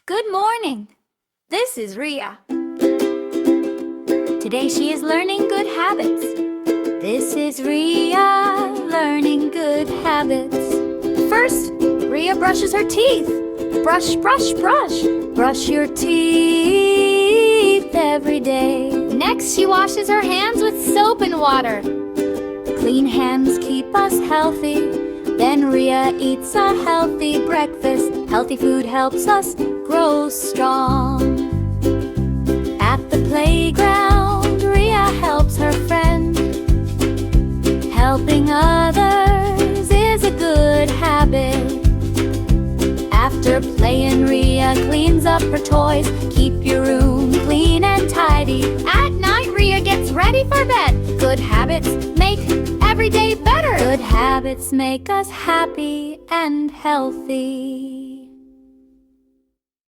Good morning. This is Ria. Today she is learning good habits. This is Ria learning good habits. First, Ria brushes her teeth. Brush, brush, brush. Brush your teeth every day. Next, she washes her hands with soap and water. Clean hands keep us healthy. Then Ria eats a healthy breakfast. Healthy food helps us grow strong. At the playground, Ria helps her friend. Helping others is a good habit. After playing, Ria cleans up her toys. Keep your room clean and tidy. At night, Ria gets ready for bed. Good habits make every day better. Good habits make us happy and healthy.